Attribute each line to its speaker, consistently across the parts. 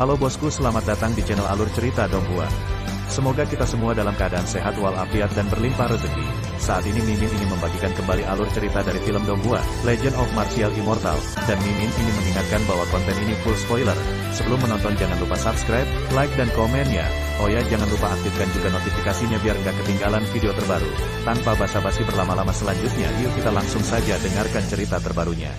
Speaker 1: Halo bosku, selamat datang di channel Alur Cerita Donghua. Semoga kita semua dalam keadaan sehat walafiat dan berlimpah rezeki. Saat ini Mimin ingin membagikan kembali alur cerita dari film Donghua, Legend of Martial Immortal, dan Mimin ingin mengingatkan bahwa konten ini full spoiler. Sebelum menonton jangan lupa subscribe, like dan komennya. Oh ya, jangan lupa aktifkan juga notifikasinya biar nggak ketinggalan video terbaru. Tanpa basa-basi berlama-lama selanjutnya, yuk kita langsung saja dengarkan cerita terbarunya.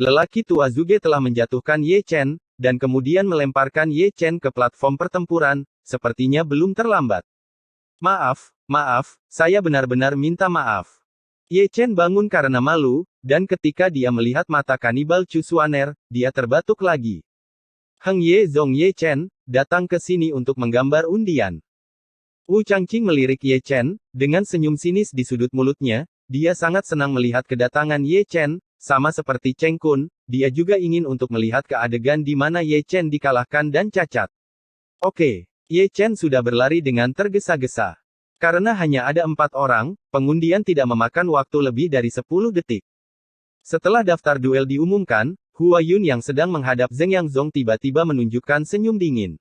Speaker 2: Lelaki tua Zuge telah menjatuhkan Ye Chen, dan kemudian melemparkan Ye Chen ke platform pertempuran, sepertinya belum terlambat. Maaf, saya benar-benar minta maaf. Ye Chen bangun karena malu, dan ketika dia melihat mata kanibal Chu Xuaner, dia terbatuk lagi. Heng Ye Zong Ye Chen, datang ke sini untuk menggambar undian. Wu Changqing melirik Ye Chen, dengan senyum sinis di sudut mulutnya, dia sangat senang melihat kedatangan Ye Chen. Sama seperti Cheng Kun, dia juga ingin untuk melihat ke adegan di mana Ye Chen dikalahkan dan cacat. Oke, Ye Chen sudah berlari dengan tergesa-gesa. Karena hanya ada 4 orang, pengundian tidak memakan waktu lebih dari 10 detik. Setelah daftar duel diumumkan, Hua Yun yang sedang menghadap Zheng Yangzong tiba-tiba menunjukkan senyum dingin.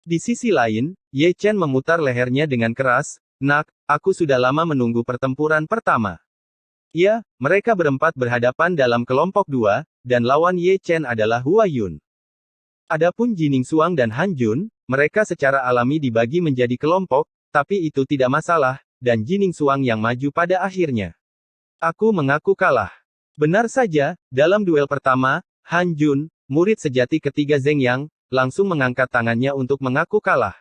Speaker 2: Di sisi lain, Ye Chen memutar lehernya dengan keras, "Nak, aku sudah lama menunggu pertempuran pertama." Ya, mereka berempat berhadapan dalam kelompok 2, dan lawan Ye Chen adalah Hua Yun. Adapun Jining Xuang dan Han Jun, mereka secara alami dibagi menjadi kelompok, tapi itu tidak masalah, dan Jining Xuang yang maju pada akhirnya. Aku mengaku kalah. Benar saja, dalam duel pertama, Han Jun, murid sejati ketiga Zheng Yang, langsung mengangkat tangannya untuk mengaku kalah.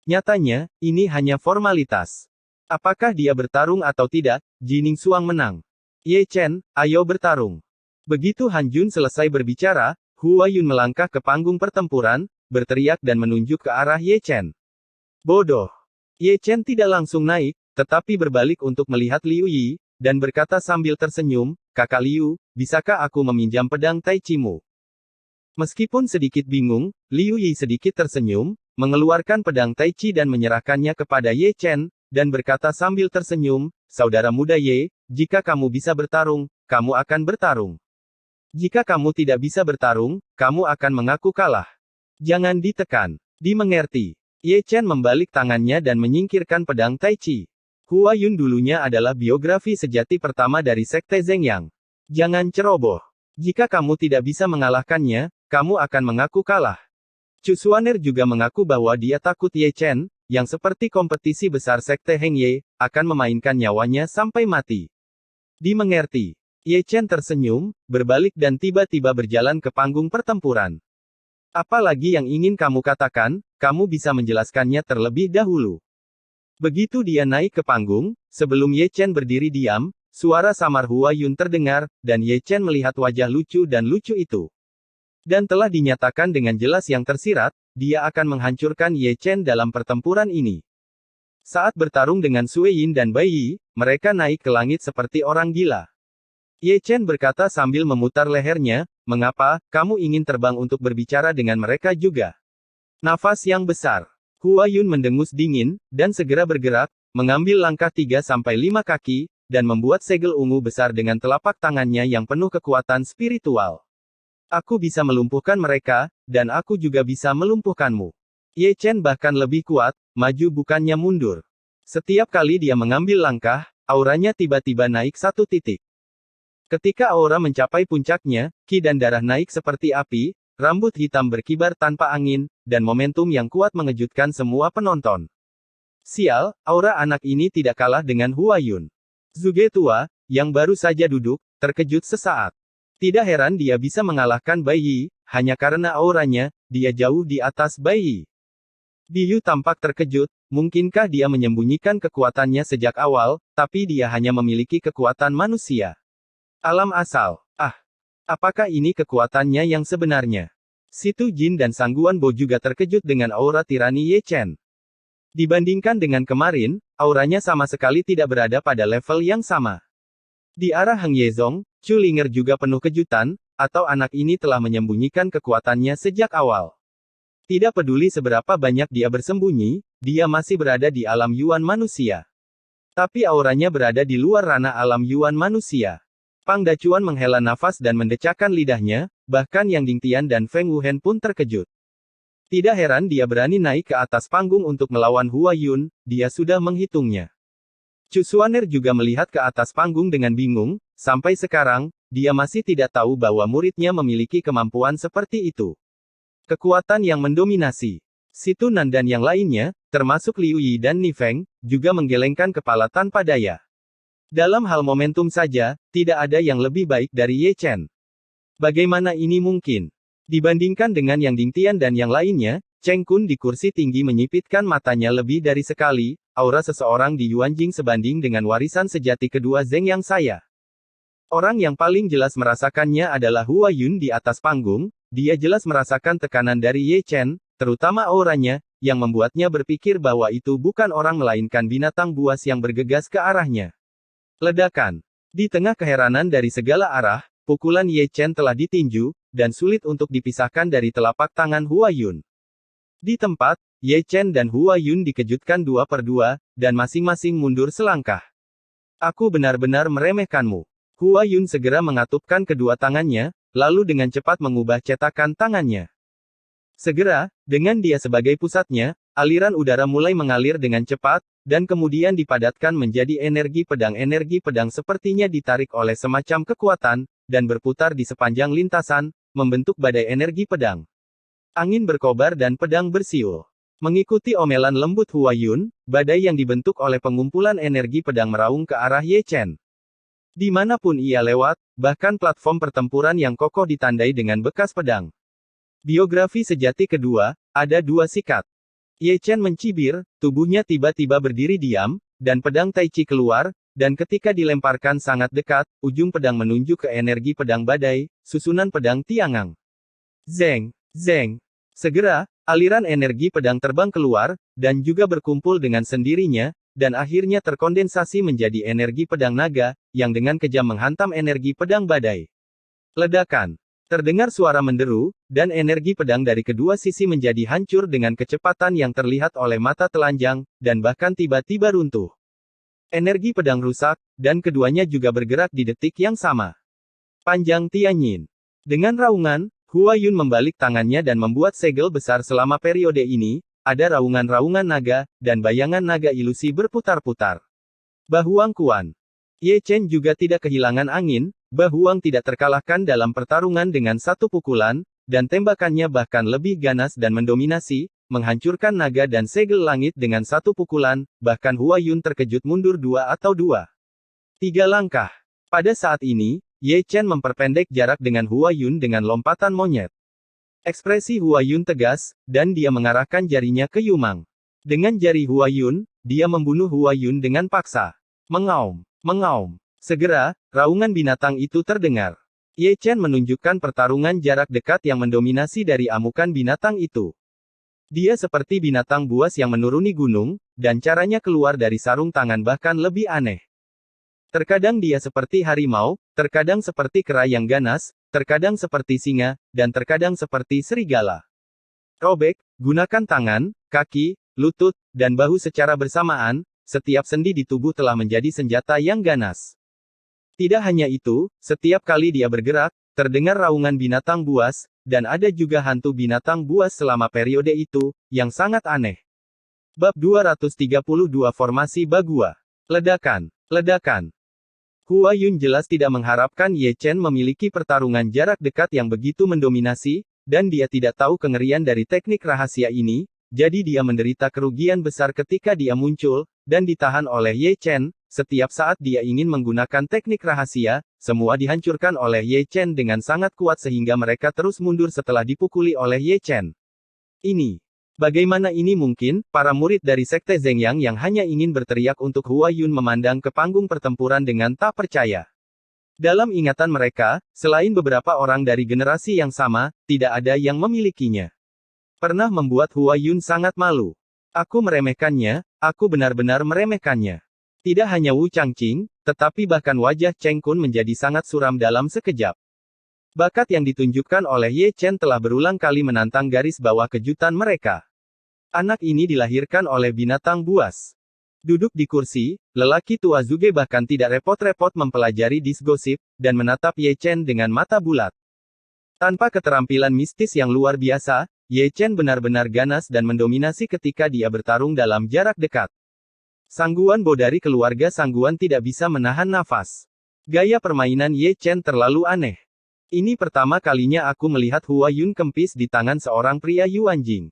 Speaker 2: Nyatanya, ini hanya formalitas. Apakah dia bertarung atau tidak, Jining Xuang menang. Ye Chen, ayo bertarung. Begitu Han Jun selesai berbicara, Hua Yun melangkah ke panggung pertempuran, berteriak dan menunjuk ke arah Ye Chen. Bodoh. Ye Chen tidak langsung naik, tetapi berbalik untuk melihat Liu Yi, dan berkata sambil tersenyum, "Kakak Liu, bisakah aku meminjam pedang Tai Chi-mu?" Meskipun sedikit bingung, Liu Yi sedikit tersenyum, mengeluarkan pedang Tai Chi dan menyerahkannya kepada Ye Chen, dan berkata sambil tersenyum, "Saudara muda Ye, jika kamu bisa bertarung, kamu akan bertarung. Jika kamu tidak bisa bertarung, kamu akan mengaku kalah. Jangan ditekan. Dimengerti." Ye Chen membalik tangannya dan menyingkirkan pedang Tai Chi. Hua Yun dulunya adalah biografi sejati pertama dari Sekte Zheng Yang. Jangan ceroboh. Jika kamu tidak bisa mengalahkannya, kamu akan mengaku kalah. Chu Xuaner juga mengaku bahwa dia takut Ye Chen, yang seperti kompetisi besar Sekte Heng Ye, akan memainkan nyawanya sampai mati. Dimengerti. Ye Chen tersenyum, berbalik dan tiba-tiba berjalan ke panggung pertempuran. Apa lagi yang ingin kamu katakan, kamu bisa menjelaskannya terlebih dahulu. Begitu dia naik ke panggung, sebelum Ye Chen berdiri diam, suara samar Hua Yun terdengar, dan Ye Chen melihat wajah lucu dan lucu itu. Dan telah dinyatakan dengan jelas yang tersirat, dia akan menghancurkan Ye Chen dalam pertempuran ini. Saat bertarung dengan Sui Yin dan Bai Yi, mereka naik ke langit seperti orang gila. Ye Chen berkata sambil memutar lehernya, "Mengapa, kamu ingin terbang untuk berbicara dengan mereka juga?" Nafas yang besar. Hua Yun mendengus dingin, dan segera bergerak, mengambil langkah 3-5 kaki, dan membuat segel ungu besar dengan telapak tangannya yang penuh kekuatan spiritual. "Aku bisa melumpuhkan mereka, dan aku juga bisa melumpuhkanmu." Ye Chen bahkan lebih kuat, maju bukannya mundur. Setiap kali dia mengambil langkah, auranya tiba-tiba naik 1 titik. Ketika aura mencapai puncaknya, ki dan darah naik seperti api, rambut hitam berkibar tanpa angin, dan momentum yang kuat mengejutkan semua penonton. Sial, aura anak ini tidak kalah dengan Hua Yun. Zuge tua, yang baru saja duduk, terkejut sesaat. Tidak heran dia bisa mengalahkan Bai Yi, hanya karena auranya, dia jauh di atas Bai Yi. Biyu tampak terkejut, mungkinkah dia menyembunyikan kekuatannya sejak awal, tapi dia hanya memiliki kekuatan manusia. Alam asal. Apakah ini kekuatannya yang sebenarnya? Situ Jin dan Sangguan Bo juga terkejut dengan aura tirani Ye Chen. Dibandingkan dengan kemarin, auranya sama sekali tidak berada pada level yang sama. Di arah Heng Yezong, Chu Linger juga penuh kejutan, atau anak ini telah menyembunyikan kekuatannya sejak awal. Tidak peduli seberapa banyak dia bersembunyi, dia masih berada di alam Yuan manusia. Tapi auranya berada di luar ranah alam Yuan manusia. Pang Dacuan menghela nafas dan mendecakkan lidahnya, bahkan Yang Dingtian dan Feng Wuhen pun terkejut. Tidak heran dia berani naik ke atas panggung untuk melawan Hua Yun, dia sudah menghitungnya. Chu Xuaner juga melihat ke atas panggung dengan bingung, sampai sekarang, dia masih tidak tahu bahwa muridnya memiliki kemampuan seperti itu. Kekuatan yang mendominasi. Situ Nan dan yang lainnya, termasuk Liu Yi dan Ni Feng, juga menggelengkan kepala tanpa daya. Dalam hal momentum saja, tidak ada yang lebih baik dari Ye Chen. Bagaimana ini mungkin? Dibandingkan dengan Yang Dingtian dan yang lainnya, Cheng Kun di kursi tinggi menyipitkan matanya lebih dari sekali, aura seseorang di Yuanjing sebanding dengan warisan sejati kedua Zheng yang saya. Orang yang paling jelas merasakannya adalah Hua Yun di atas panggung, dia jelas merasakan tekanan dari Ye Chen, terutama auranya, yang membuatnya berpikir bahwa itu bukan orang melainkan binatang buas yang bergegas ke arahnya. Ledakan. Di tengah keheranan dari segala arah, pukulan Ye Chen telah ditinju, dan sulit untuk dipisahkan dari telapak tangan Hua Yun. Di tempat, Ye Chen dan Hua Yun dikejutkan 2 per 2, dan masing-masing mundur selangkah. Aku benar-benar meremehkanmu. Hua Yun segera mengatupkan kedua tangannya, lalu dengan cepat mengubah cetakan tangannya. Segera, dengan dia sebagai pusatnya, aliran udara mulai mengalir dengan cepat, dan kemudian dipadatkan menjadi energi pedang sepertinya ditarik oleh semacam kekuatan, dan berputar di sepanjang lintasan, membentuk badai energi pedang. Angin berkobar dan pedang bersiul. Mengikuti omelan lembut Hua Yun, badai yang dibentuk oleh pengumpulan energi pedang meraung ke arah Ye Chen. Dimanapun ia lewat, bahkan platform pertempuran yang kokoh ditandai dengan bekas pedang. Biografi sejati kedua, ada 2 sikat. Ye Chen mencibir, tubuhnya tiba-tiba berdiri diam, dan pedang Tai Chi keluar, dan ketika dilemparkan sangat dekat, ujung pedang menunjuk ke energi pedang badai, susunan pedang Tiangang. Zeng, zeng. Segera, aliran energi pedang terbang keluar, dan juga berkumpul dengan sendirinya, dan akhirnya terkondensasi menjadi energi pedang naga, yang dengan kejam menghantam energi pedang badai. Ledakan. Terdengar suara menderu, dan energi pedang dari kedua sisi menjadi hancur dengan kecepatan yang terlihat oleh mata telanjang, dan bahkan tiba-tiba runtuh. Energi pedang rusak, dan keduanya juga bergerak di detik yang sama. Panjang Tianyin. Dengan raungan, Hua Yun membalik tangannya dan membuat segel besar selama periode ini, ada raungan-raungan naga, dan bayangan naga ilusi berputar-putar. Bahuang Kuan. Ye Chen juga tidak kehilangan angin, Bahuang tidak terkalahkan dalam pertarungan dengan satu pukulan, dan tembakannya bahkan lebih ganas dan mendominasi, menghancurkan naga dan segel langit dengan satu pukulan, bahkan Hua Yun terkejut mundur 2 atau 3 langkah. Pada saat ini, Ye Chen memperpendek jarak dengan Hua Yun dengan lompatan monyet. Ekspresi Hua Yun tegas, dan dia mengarahkan jarinya ke Yumang. Dengan jari Hua Yun, dia membunuh Hua Yun dengan paksa. Mengaum, mengaum. Segera, raungan binatang itu terdengar. Ye Chen menunjukkan pertarungan jarak dekat yang mendominasi dari amukan binatang itu. Dia seperti binatang buas yang menuruni gunung, dan caranya keluar dari sarung tangan bahkan lebih aneh. Terkadang dia seperti harimau, terkadang seperti kera yang ganas, terkadang seperti singa, dan terkadang seperti serigala. Robek, gunakan tangan, kaki, lutut, dan bahu secara bersamaan, setiap sendi di tubuh telah menjadi senjata yang ganas. Tidak hanya itu, setiap kali dia bergerak, terdengar raungan binatang buas, dan ada juga hantu binatang buas selama periode itu, yang sangat aneh. Bab 232 Formasi Bagua. Ledakan. Ledakan. Hua Yun jelas tidak mengharapkan Ye Chen memiliki pertarungan jarak dekat yang begitu mendominasi, dan dia tidak tahu kengerian dari teknik rahasia ini, jadi dia menderita kerugian besar ketika dia muncul, dan ditahan oleh Ye Chen. Setiap saat dia ingin menggunakan teknik rahasia, semua dihancurkan oleh Ye Chen dengan sangat kuat sehingga mereka terus mundur setelah dipukuli oleh Ye Chen. Bagaimana ini mungkin? Para murid dari Sekte Zhengyang yang hanya ingin berteriak untuk Hua Yun memandang ke panggung pertempuran dengan tak percaya. Dalam ingatan mereka, selain beberapa orang dari generasi yang sama, tidak ada yang memilikinya. Pernah membuat Hua Yun sangat malu. Aku meremehkannya, aku benar-benar meremehkannya. Tidak hanya Wu Changqing, tetapi bahkan wajah Cheng Kun menjadi sangat suram dalam sekejap. Bakat yang ditunjukkan oleh Ye Chen telah berulang kali menantang garis bawah kejutan mereka. Anak ini dilahirkan oleh binatang buas. Duduk di kursi, lelaki tua Zuge bahkan tidak repot-repot mempelajari disgosip, dan menatap Ye Chen dengan mata bulat. Tanpa keterampilan mistis yang luar biasa, Ye Chen benar-benar ganas dan mendominasi ketika dia bertarung dalam jarak dekat. Sangguan Bo dari keluarga Sangguan tidak bisa menahan nafas. Gaya permainan Ye Chen terlalu aneh. Ini pertama kalinya aku melihat Hua Yun kempis di tangan seorang pria Yuan Jing.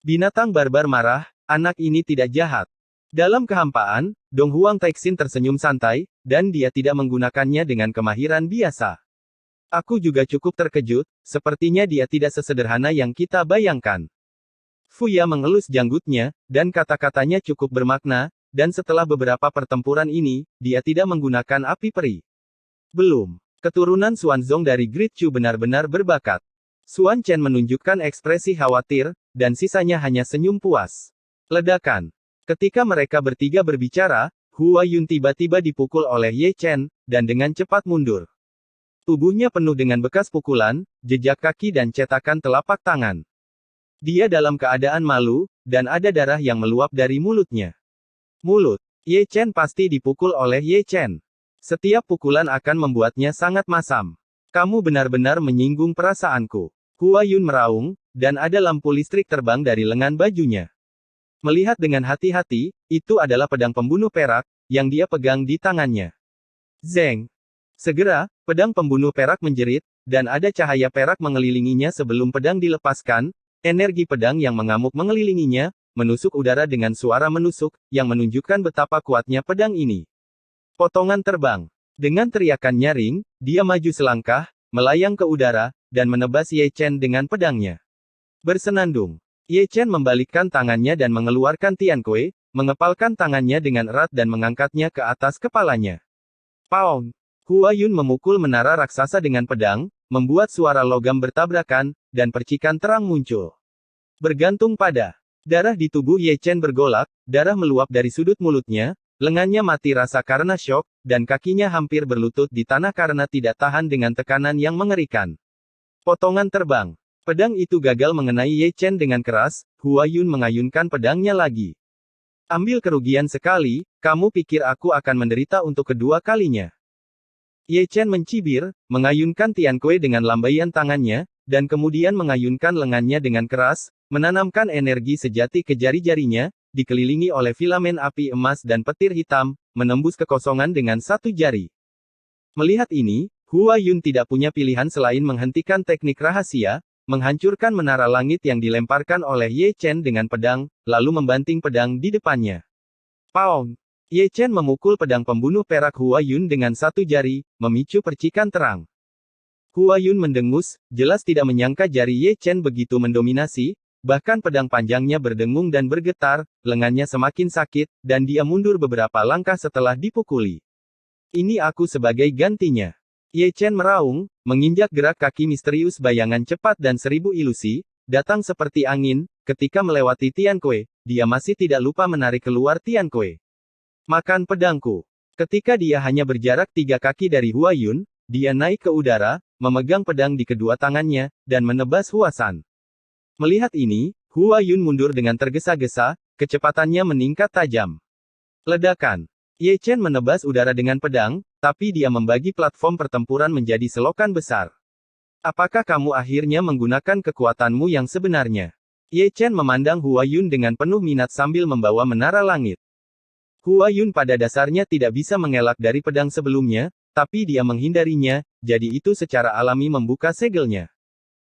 Speaker 2: Binatang barbar marah, anak ini tidak jahat. Dalam kehampaan, Dong Huang Taixin tersenyum santai, dan dia tidak menggunakannya dengan kemahiran biasa. Aku juga cukup terkejut, sepertinya dia tidak sesederhana yang kita bayangkan. Fuya mengelus janggutnya, dan kata-katanya cukup bermakna, dan setelah beberapa pertempuran ini, dia tidak menggunakan api peri. Belum. Keturunan Xuanzong dari Great Chu benar-benar berbakat. Xuan Chen menunjukkan ekspresi khawatir, dan sisanya hanya senyum puas. Ledakan. Ketika mereka bertiga berbicara, Hua Yun tiba-tiba dipukul oleh Ye Chen, dan dengan cepat mundur. Tubuhnya penuh dengan bekas pukulan, jejak kaki dan cetakan telapak tangan. Dia dalam keadaan malu, dan ada darah yang meluap dari mulutnya. Mulut. Ye Chen pasti dipukul oleh Ye Chen. Setiap pukulan akan membuatnya sangat masam. Kamu benar-benar menyinggung perasaanku. Hua Yun meraung, dan ada lampu listrik terbang dari lengan bajunya. Melihat dengan hati-hati, itu adalah pedang pembunuh perak, yang dia pegang di tangannya. Zeng. Segera, pedang pembunuh perak menjerit, dan ada cahaya perak mengelilinginya sebelum pedang dilepaskan. Energi pedang yang mengamuk mengelilinginya, menusuk udara dengan suara menusuk, yang menunjukkan betapa kuatnya pedang ini. Potongan terbang. Dengan teriakan nyaring, dia maju selangkah, melayang ke udara, dan menebas Ye Chen dengan pedangnya. Bersenandung. Ye Chen membalikkan tangannya dan mengeluarkan Tiankui, mengepalkan tangannya dengan erat dan mengangkatnya ke atas kepalanya. Paung. Hua Yun memukul menara raksasa dengan pedang, membuat suara logam bertabrakan, dan percikan terang muncul. Bergantung pada darah di tubuh Ye Chen bergolak, darah meluap dari sudut mulutnya, lengannya mati rasa karena syok, dan kakinya hampir berlutut di tanah karena tidak tahan dengan tekanan yang mengerikan. Potongan terbang. Pedang itu gagal mengenai Ye Chen dengan keras, Hua Yun mengayunkan pedangnya lagi. Ambil kerugian sekali, kamu pikir aku akan menderita untuk kedua kalinya. Ye Chen mencibir, mengayunkan Tiankui dengan lambaian tangannya, dan kemudian mengayunkan lengannya dengan keras, menanamkan energi sejati ke jari-jarinya, dikelilingi oleh filamen api emas dan petir hitam, menembus kekosongan dengan satu jari. Melihat ini, Hua Yun tidak punya pilihan selain menghentikan teknik rahasia, menghancurkan menara langit yang dilemparkan oleh Ye Chen dengan pedang, lalu membanting pedang di depannya. Paung! Ye Chen memukul pedang pembunuh perak Hua Yun dengan satu jari, memicu percikan terang. Hua Yun mendengus, jelas tidak menyangka jari Ye Chen begitu mendominasi, bahkan pedang panjangnya berdengung dan bergetar, lengannya semakin sakit, dan dia mundur beberapa langkah setelah dipukuli. Ini aku sebagai gantinya. Ye Chen meraung, menginjak gerak kaki misterius bayangan cepat dan 1000 ilusi, datang seperti angin, ketika melewati Tiankui, dia masih tidak lupa menarik keluar Tiankui. Makan pedangku. Ketika dia hanya berjarak 3 kaki dari Hua Yun, dia naik ke udara, memegang pedang di kedua tangannya, dan menebas Huasan. Melihat ini, Hua Yun mundur dengan tergesa-gesa, kecepatannya meningkat tajam. Ledakan. Ye Chen menebas udara dengan pedang, tapi dia membagi platform pertempuran menjadi selokan besar. Apakah kamu akhirnya menggunakan kekuatanmu yang sebenarnya? Ye Chen memandang Hua Yun dengan penuh minat sambil membawa menara langit. Hua Yun pada dasarnya tidak bisa mengelak dari pedang sebelumnya, tapi dia menghindarinya, jadi itu secara alami membuka segelnya.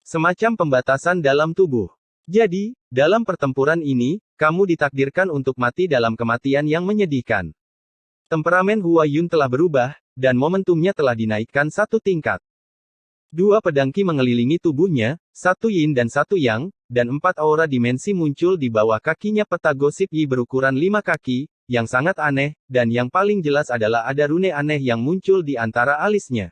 Speaker 2: Semacam pembatasan dalam tubuh. Jadi, dalam pertempuran ini, kamu ditakdirkan untuk mati dalam kematian yang menyedihkan. Temperamen Hua Yun telah berubah, dan momentumnya telah dinaikkan satu tingkat. 2 pedang Qi mengelilingi tubuhnya, 1 Yin dan 1 Yang, dan 4 aura dimensi muncul di bawah kakinya. Peta gosip Yi berukuran 5 kaki, yang sangat aneh, dan yang paling jelas adalah ada rune aneh yang muncul di antara alisnya.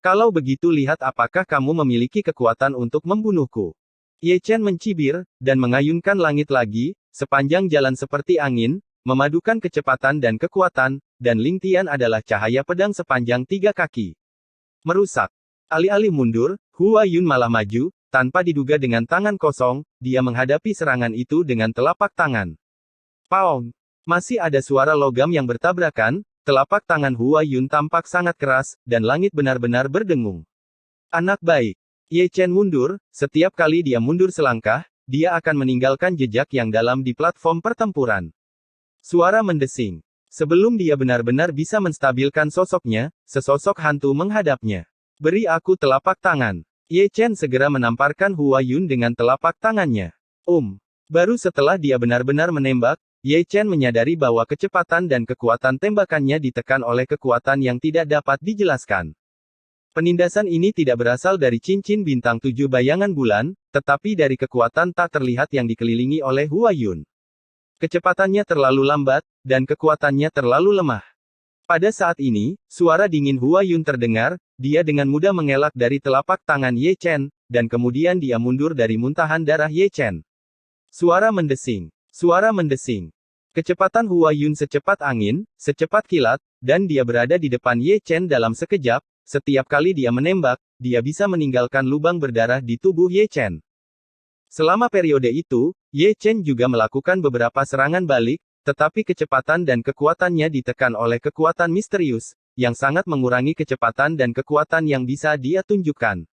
Speaker 2: Kalau begitu lihat apakah kamu memiliki kekuatan untuk membunuhku. Ye Chen mencibir, dan mengayunkan langit lagi, sepanjang jalan seperti angin, memadukan kecepatan dan kekuatan, dan Ling Tian adalah cahaya pedang sepanjang 3 kaki. Merusak. Alih-alih mundur, Hua Yun malah maju, tanpa diduga dengan tangan kosong, dia menghadapi serangan itu dengan telapak tangan. Paung! Masih ada suara logam yang bertabrakan, telapak tangan Hua Yun tampak sangat keras, dan langit benar-benar berdengung. Anak baik. Ye Chen mundur, setiap kali dia mundur selangkah, dia akan meninggalkan jejak yang dalam di platform pertempuran. Suara mendesing. Sebelum dia benar-benar bisa menstabilkan sosoknya, sesosok hantu menghadapnya. Beri aku telapak tangan. Ye Chen segera menamparkan Hua Yun dengan telapak tangannya. Baru setelah dia benar-benar menembak, Ye Chen menyadari bahwa kecepatan dan kekuatan tembakannya ditekan oleh kekuatan yang tidak dapat dijelaskan. Penindasan ini tidak berasal dari cincin bintang 7 bayangan bulan, tetapi dari kekuatan tak terlihat yang dikelilingi oleh Hua Yun. Kecepatannya terlalu lambat, dan kekuatannya terlalu lemah. Pada saat ini, suara dingin Hua Yun terdengar, dia dengan mudah mengelak dari telapak tangan Ye Chen, dan kemudian dia mundur dari muntahan darah Ye Chen. Suara mendesing. Suara mendesing. Kecepatan Hua Yun secepat angin, secepat kilat, dan dia berada di depan Ye Chen dalam sekejap. Setiap kali dia menembak, dia bisa meninggalkan lubang berdarah di tubuh Ye Chen. Selama periode itu, Ye Chen juga melakukan beberapa serangan balik, tetapi kecepatan dan kekuatannya ditekan oleh kekuatan misterius, yang sangat mengurangi kecepatan dan kekuatan yang bisa dia tunjukkan.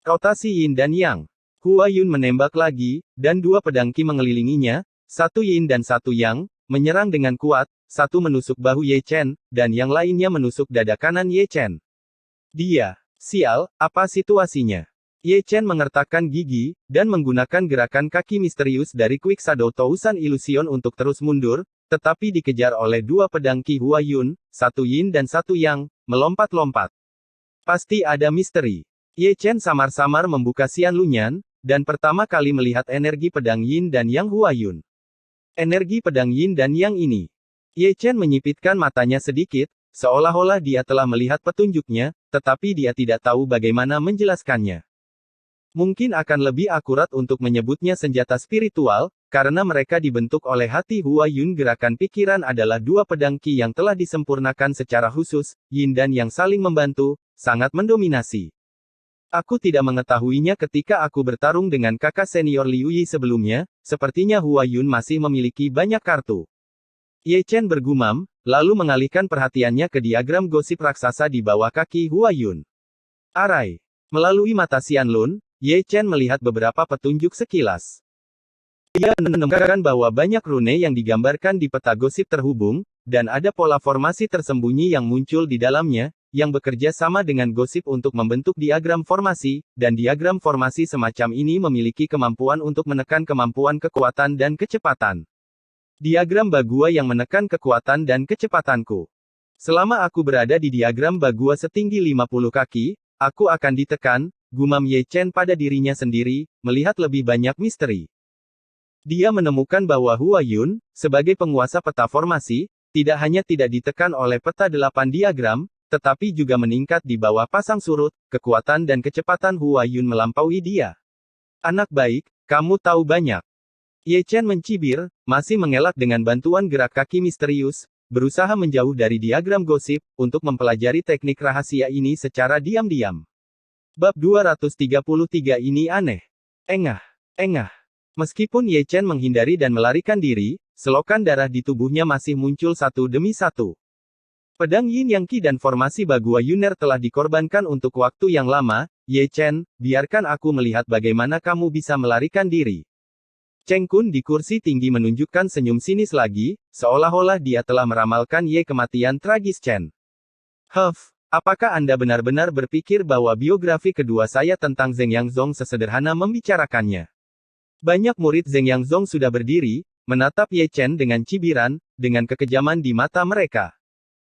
Speaker 2: Rotasi Yin dan Yang. Hua Yun menembak lagi, dan dua pedang Qi mengelilinginya, satu Yin dan satu Yang, menyerang dengan kuat, satu menusuk bahu Ye Chen, dan yang lainnya menusuk dada kanan Ye Chen. Sial, apa situasinya? Ye Chen mengertakkan gigi, dan menggunakan gerakan kaki misterius dari Quick Shadow Tousan Illusion untuk terus mundur, tetapi dikejar oleh dua pedang Qi Hua Yun, satu Yin dan satu Yang, melompat-lompat. Pasti ada misteri. Ye Chen samar-samar membuka Xian Lunyan, dan pertama kali melihat energi pedang Yin dan Yang Hua Yun. Energi pedang Yin dan Yang ini. Ye Chen menyipitkan matanya sedikit, seolah-olah dia telah melihat petunjuknya, tetapi dia tidak tahu bagaimana menjelaskannya. Mungkin akan lebih akurat untuk menyebutnya senjata spiritual, karena mereka dibentuk oleh hati Hua Yun. Gerakan pikiran adalah dua pedang Qi yang telah disempurnakan secara khusus, Yin dan Yang saling membantu, sangat mendominasi. Aku tidak mengetahuinya ketika aku bertarung dengan kakak senior Liu Yi sebelumnya, sepertinya Hua Yun masih memiliki banyak kartu. Ye Chen bergumam, lalu mengalihkan perhatiannya ke diagram gosip raksasa di bawah kaki Hua Yun. Arai. Melalui mata Xian Lun, Ye Chen melihat beberapa petunjuk sekilas. Dia menemukan bahwa banyak rune yang digambarkan di peta gosip terhubung, dan ada pola formasi tersembunyi yang muncul di dalamnya, yang bekerja sama dengan gosip untuk membentuk diagram formasi, dan diagram formasi semacam ini memiliki kemampuan untuk menekan kemampuan kekuatan dan kecepatan. Diagram Bagua yang menekan kekuatan dan kecepatanku. Selama aku berada di diagram Bagua setinggi 50 kaki, aku akan ditekan, gumam Ye Chen pada dirinya sendiri, melihat lebih banyak misteri. Dia menemukan bahwa Hua Yun, sebagai penguasa peta formasi, tidak hanya tidak ditekan oleh peta 8 diagram, tetapi juga meningkat di bawah pasang surut, kekuatan dan kecepatan Hua Yun melampaui dia. Anak baik, kamu tahu banyak. Ye Chen mencibir, masih mengelak dengan bantuan gerak kaki misterius, berusaha menjauh dari diagram gosip, untuk mempelajari teknik rahasia ini secara diam-diam. Bab 233 ini aneh. Engah. Meskipun Ye Chen menghindari dan melarikan diri, selokan darah di tubuhnya masih muncul satu demi satu. Pedang Yin Yang Qi dan formasi Bagua Yuner telah dikorbankan untuk waktu yang lama. Ye Chen, biarkan aku melihat bagaimana kamu bisa melarikan diri. Cheng Kun di kursi tinggi menunjukkan senyum sinis lagi, seolah-olah dia telah meramalkan Ye kematian tragis Chen. Apakah Anda benar-benar berpikir bahwa biografi kedua saya tentang Zheng Yangzong sesederhana membicarakannya? Banyak murid Zheng Yangzong sudah berdiri, menatap Ye Chen dengan cibiran, dengan kekejaman di mata mereka.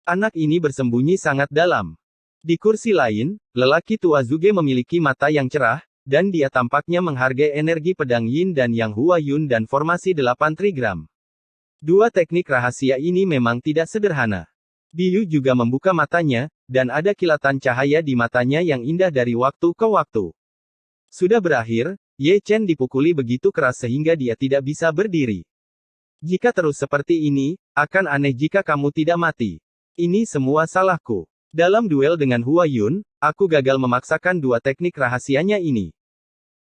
Speaker 2: Anak ini bersembunyi sangat dalam. Di kursi lain, lelaki tua Zuge memiliki mata yang cerah, dan dia tampaknya menghargai energi pedang Yin dan Yang Hua Yun dan formasi 8 trigram. Dua teknik rahasia ini memang tidak sederhana. Biyu juga membuka matanya, dan ada kilatan cahaya di matanya yang indah dari waktu ke waktu. Sudah berakhir, Ye Chen dipukuli begitu keras sehingga dia tidak bisa berdiri. Jika terus seperti ini, akan aneh jika kamu tidak mati. Ini semua salahku. Dalam duel dengan Hua Yun, aku gagal memaksakan dua teknik rahasianya ini.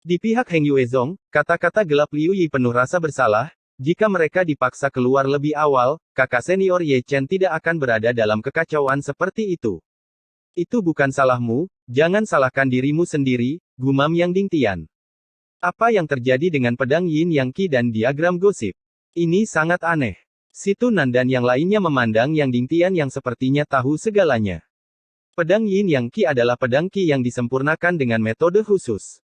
Speaker 2: Di pihak Heng Yuezong, kata-kata gelap Liu Yi penuh rasa bersalah. Jika mereka dipaksa keluar lebih awal, kakak senior Ye Chen tidak akan berada dalam kekacauan seperti itu. Itu bukan salahmu, jangan salahkan dirimu sendiri, gumam Yang Dingtian. Apa yang terjadi dengan pedang Yin Yang Qi dan diagram gosip? Ini sangat aneh. Si Tunan dan yang lainnya memandang Yang Dingtian yang sepertinya tahu segalanya. Pedang Yin Yang Qi adalah pedang Qi yang disempurnakan dengan metode khusus.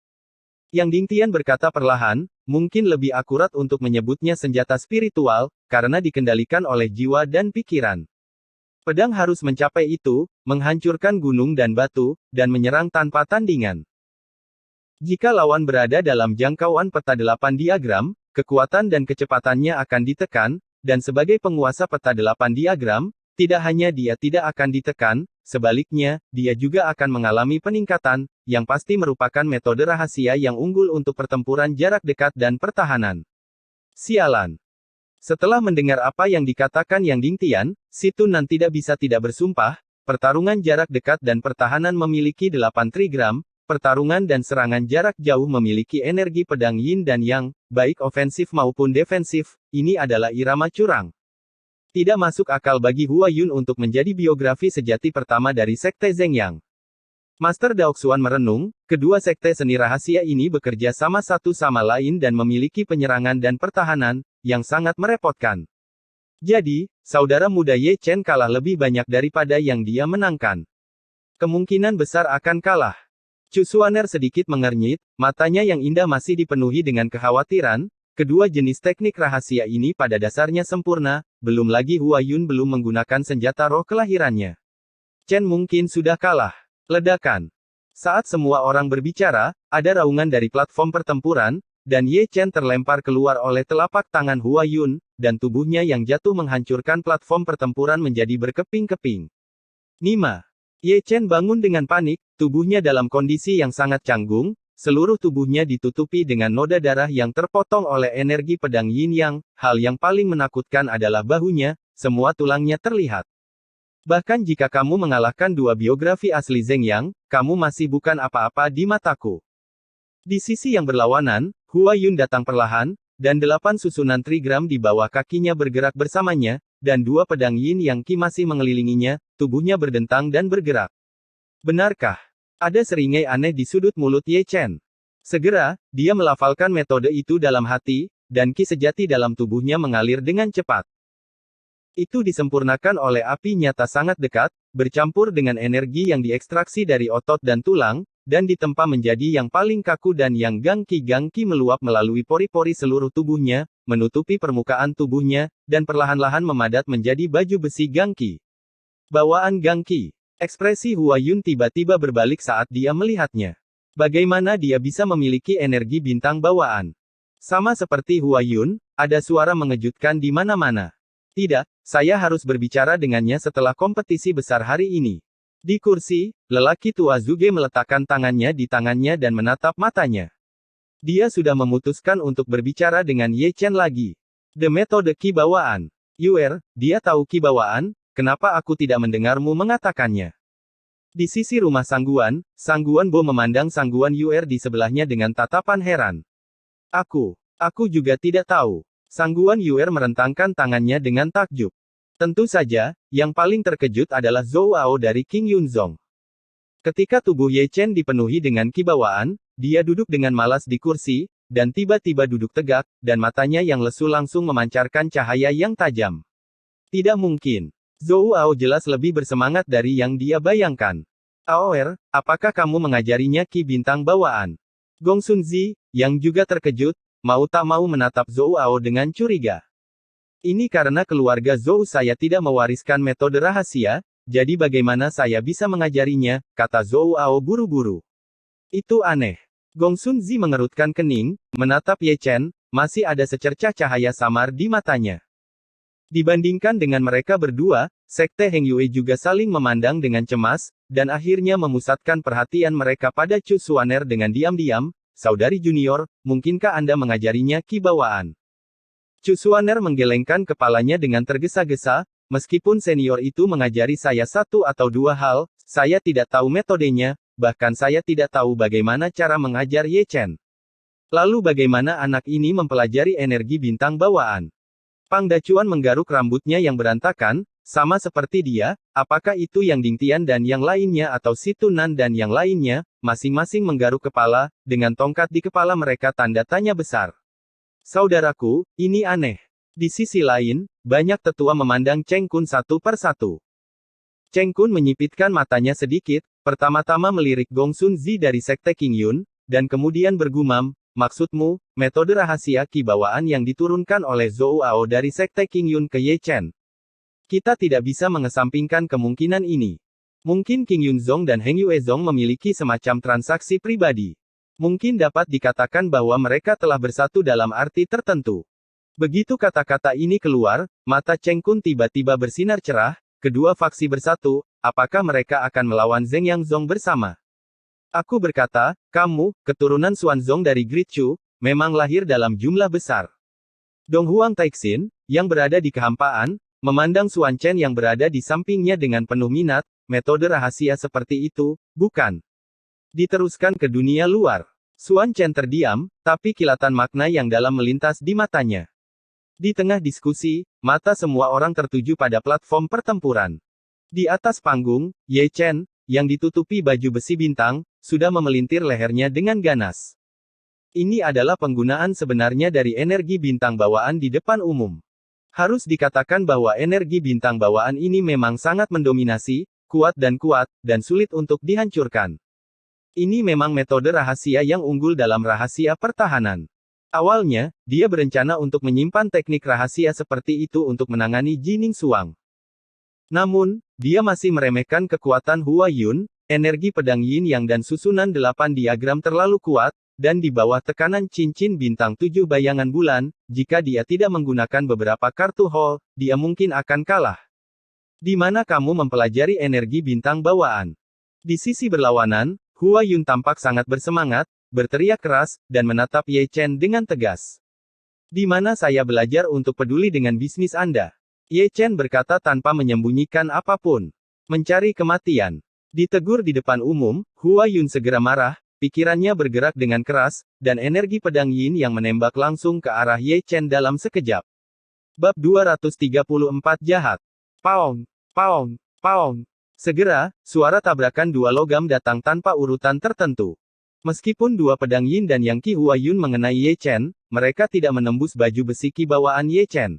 Speaker 2: Yang Dingtian berkata perlahan, mungkin lebih akurat untuk menyebutnya senjata spiritual, karena dikendalikan oleh jiwa dan pikiran. Pedang harus mencapai itu, menghancurkan gunung dan batu, dan menyerang tanpa tandingan. Jika lawan berada dalam jangkauan peta 8 diagram, kekuatan dan kecepatannya akan ditekan, dan sebagai penguasa peta 8 diagram, tidak hanya dia tidak akan ditekan, sebaliknya, dia juga akan mengalami peningkatan, yang pasti merupakan metode rahasia yang unggul untuk pertempuran jarak dekat dan pertahanan. Sialan. Setelah mendengar apa yang dikatakan Yang Dingtian, si Tunan tidak bisa tidak bersumpah, pertarungan jarak dekat dan pertahanan memiliki 8 trigram, pertarungan dan serangan jarak jauh memiliki energi pedang Yin dan Yang, baik ofensif maupun defensif, ini adalah irama curang. Tidak masuk akal bagi Hua Yun untuk menjadi biografi sejati pertama dari Sekte Zhengyang. Master Daoxuan merenung, kedua sekte seni rahasia ini bekerja sama satu sama lain dan memiliki penyerangan dan pertahanan, yang sangat merepotkan. Jadi, saudara muda Ye Chen kalah lebih banyak daripada yang dia menangkan. Kemungkinan besar akan kalah. Chu Xuaner sedikit mengernyit, matanya yang indah masih dipenuhi dengan kekhawatiran. Kedua jenis teknik rahasia ini pada dasarnya sempurna, belum lagi Hua Yun belum menggunakan senjata roh kelahirannya. Chen mungkin sudah kalah. Ledakan. Saat semua orang berbicara, ada raungan dari platform pertempuran, dan Ye Chen terlempar keluar oleh telapak tangan Hua Yun, dan tubuhnya yang jatuh menghancurkan platform pertempuran menjadi berkeping-keping. Nima. Ye Chen bangun dengan panik, tubuhnya dalam kondisi yang sangat canggung, seluruh tubuhnya ditutupi dengan noda darah yang terpotong oleh energi pedang Yin Yang, hal yang paling menakutkan adalah bahunya, semua tulangnya terlihat. Bahkan jika kamu mengalahkan dua biografi asli Zhengyang, kamu masih bukan apa-apa di mataku. Di sisi yang berlawanan, Hua Yun datang perlahan, dan 8 susunan trigram di bawah kakinya bergerak bersamanya, dan dua pedang Yin Yang Qi masih mengelilinginya, tubuhnya berdentang dan bergerak. Benarkah? Ada seringai aneh di sudut mulut Ye Chen. Segera, dia melafalkan metode itu dalam hati, dan Qi sejati dalam tubuhnya mengalir dengan cepat. Itu disempurnakan oleh api nyata sangat dekat, bercampur dengan energi yang diekstraksi dari otot dan tulang, dan ditempa menjadi yang paling kaku dan yang gangki meluap melalui pori-pori seluruh tubuhnya, menutupi permukaan tubuhnya, dan perlahan-lahan memadat menjadi baju besi gangki. Bawaan gangki. Ekspresi Hua Yun tiba-tiba berbalik saat dia melihatnya. Bagaimana dia bisa memiliki energi bintang bawaan? Sama seperti Hua Yun, ada suara mengejutkan di mana-mana. Tidak, saya harus berbicara dengannya setelah kompetisi besar hari ini. Di kursi, lelaki tua Zuge meletakkan tangannya di tangannya dan menatap matanya. Dia sudah memutuskan untuk berbicara dengan Ye Chen lagi. The metode Qi bawaan. Yuer, dia tahu Qi bawaan, kenapa aku tidak mendengarmu mengatakannya? Di sisi rumah Sangguan Bo memandang Sangguan Yuer di sebelahnya dengan tatapan heran. Aku juga tidak tahu. Sangguan Yuer merentangkan tangannya dengan takjub. Tentu saja, yang paling terkejut adalah Zhou Ao dari King Yunzong. Ketika tubuh Ye Chen dipenuhi dengan Qi bawaan, dia duduk dengan malas di kursi, dan tiba-tiba duduk tegak, dan matanya yang lesu langsung memancarkan cahaya yang tajam. Tidak mungkin. Zhou Ao jelas lebih bersemangat dari yang dia bayangkan. Aoer, apakah kamu mengajarinya Qi bintang bawaan? Gong Sunzi, yang juga terkejut, mau tak mau menatap Zhou Ao dengan curiga. Ini karena keluarga Zhou saya tidak mewariskan metode rahasia, jadi bagaimana saya bisa mengajarinya, kata Zhou Ao buru-buru. Itu aneh. Gong Sunzi mengerutkan kening, menatap Ye Chen, masih ada secercah cahaya samar di matanya. Dibandingkan dengan mereka berdua, Sekte Heng Yue juga saling memandang dengan cemas, dan akhirnya memusatkan perhatian mereka pada Chu Xuaner dengan diam-diam. Saudari junior, mungkinkah Anda mengajarinya Qi bawaan? Chu Xuaner menggelengkan kepalanya dengan tergesa-gesa, meskipun senior itu mengajari saya satu atau dua hal, saya tidak tahu metodenya, bahkan saya tidak tahu bagaimana cara mengajar Ye Chen. Lalu bagaimana anak ini mempelajari energi bintang bawaan? Pang Dacuan menggaruk rambutnya yang berantakan, sama seperti dia, apakah itu Yang Dingtian dan yang lainnya atau Si Tunan dan yang lainnya, masing-masing menggaruk kepala, dengan tongkat di kepala mereka tanda tanya besar. Saudaraku, ini aneh. Di sisi lain, banyak tetua memandang Cheng Kun satu per satu. Cheng Kun menyipitkan matanya sedikit, pertama-tama melirik Gong Sun Zi dari Sekte King Yun, dan kemudian bergumam, maksudmu, metode rahasia Qi bawaan yang diturunkan oleh Zhou Ao dari Sekte King Yun ke Ye Chen. Kita tidak bisa mengesampingkan kemungkinan ini. Mungkin King Yun Zong dan Heng Yue Zong memiliki semacam transaksi pribadi. Mungkin dapat dikatakan bahwa mereka telah bersatu dalam arti tertentu. Begitu kata-kata ini keluar, mata Cheng Kun tiba-tiba bersinar cerah, kedua faksi bersatu, apakah mereka akan melawan Zheng Yang Zong bersama? Aku berkata, kamu, keturunan Xuanzong dari Great Chu, memang lahir dalam jumlah besar. Dong Huang Taixin, yang berada di kehampaan, memandang Xuan Chen yang berada di sampingnya dengan penuh minat, metode rahasia seperti itu, bukan? Diteruskan ke dunia luar. Xuan Chen terdiam, tapi kilatan makna yang dalam melintas di matanya. Di tengah diskusi, mata semua orang tertuju pada platform pertempuran. Di atas panggung, Ye Chen, yang ditutupi baju besi bintang, sudah memelintir lehernya dengan ganas. Ini adalah penggunaan sebenarnya dari energi bintang bawaan di depan umum. Harus dikatakan bahwa energi bintang bawaan ini memang sangat mendominasi, kuat, dan sulit untuk dihancurkan. Ini memang metode rahasia yang unggul dalam rahasia pertahanan. Awalnya, dia berencana untuk menyimpan teknik rahasia seperti itu untuk menangani Jining Suang. Namun, dia masih meremehkan kekuatan Hua Yun, energi pedang Yin Yang dan susunan 8 diagram terlalu kuat, dan di bawah tekanan cincin bintang 7 bayangan bulan, jika dia tidak menggunakan beberapa kartu Hall, dia mungkin akan kalah. Di mana kamu mempelajari energi bintang bawaan? Di sisi berlawanan, Hua Yun tampak sangat bersemangat, berteriak keras, dan menatap Ye Chen dengan tegas. Di mana saya belajar untuk peduli dengan bisnis Anda? Ye Chen berkata tanpa menyembunyikan apapun. Mencari kematian. Ditegur di depan umum, Hua Yun segera marah, pikirannya bergerak dengan keras, dan energi pedang Yin yang menembak langsung ke arah Ye Chen dalam sekejap. Bab 234 Jahat. Paung, paung, paung. Segera, suara tabrakan dua logam datang tanpa urutan tertentu. Meskipun dua pedang Yin dan Yang Qi Hua Yun mengenai Ye Chen, mereka tidak menembus baju besi Qi bawaan Ye Chen.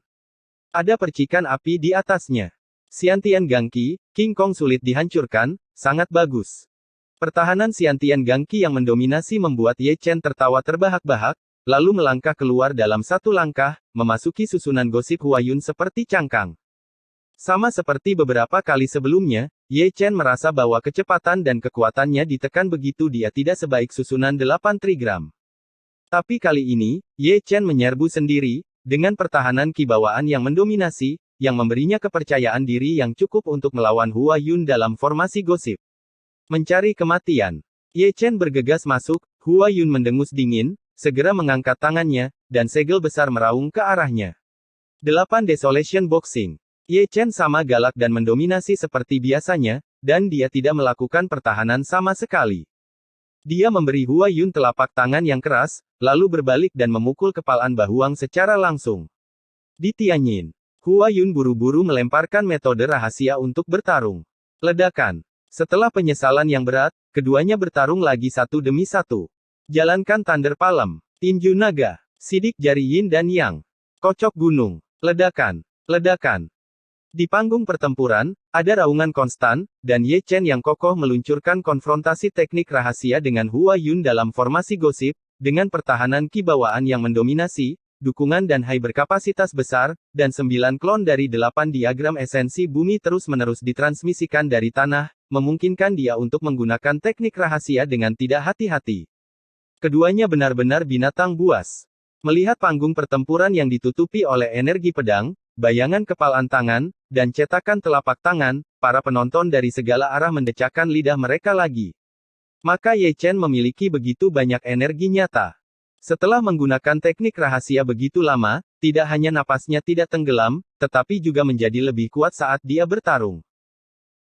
Speaker 2: Ada percikan api di atasnya. Xiantian Gangqi, King Kong sulit dihancurkan, sangat bagus. Pertahanan Xiantian Gangqi yang mendominasi membuat Ye Chen tertawa terbahak-bahak, lalu melangkah keluar dalam satu langkah, memasuki susunan gosip Hua Yun seperti cangkang. Sama seperti beberapa kali sebelumnya, Ye Chen merasa bahwa kecepatan dan kekuatannya ditekan begitu dia tidak sebaik susunan 8 trigram. Tapi kali ini, Ye Chen menyerbu sendiri, dengan pertahanan Qi bawaan yang mendominasi, yang memberinya kepercayaan diri yang cukup untuk melawan Hua Yun dalam formasi gosip. Mencari kematian. Ye Chen bergegas masuk, Hua Yun mendengus dingin, segera mengangkat tangannya, dan segel besar meraung ke arahnya. 8 Desolation Boxing. Ye Chen sama galak dan mendominasi seperti biasanya, dan dia tidak melakukan pertahanan sama sekali. Dia memberi Hua Yun telapak tangan yang keras, lalu berbalik dan memukul kepalan Bahuang secara langsung. Di Tianyin, Hua Yun buru-buru melemparkan metode rahasia untuk bertarung. Ledakan. Setelah penyesalan yang berat, keduanya bertarung lagi satu demi satu. Jalankan Thunder Palm, tinju naga, sidik jari Yin dan Yang. Kocok gunung. Ledakan. Ledakan. Di panggung pertempuran, ada raungan konstan, dan Ye Chen yang kokoh meluncurkan konfrontasi teknik rahasia dengan Hua Yun dalam formasi gosip, dengan pertahanan Qi bawaan yang mendominasi, dukungan dan hai berkapasitas besar, dan 9 klon dari 8 diagram esensi bumi terus-menerus ditransmisikan dari tanah, memungkinkan dia untuk menggunakan teknik rahasia dengan tidak hati-hati. Keduanya benar-benar binatang buas. Melihat panggung pertempuran yang ditutupi oleh energi pedang, bayangan kepalan tangan, dan cetakan telapak tangan, para penonton dari segala arah mendecakkan lidah mereka lagi. Maka Ye Chen memiliki begitu banyak energi nyata. Setelah menggunakan teknik rahasia begitu lama, tidak hanya napasnya tidak tenggelam, tetapi juga menjadi lebih kuat saat dia bertarung.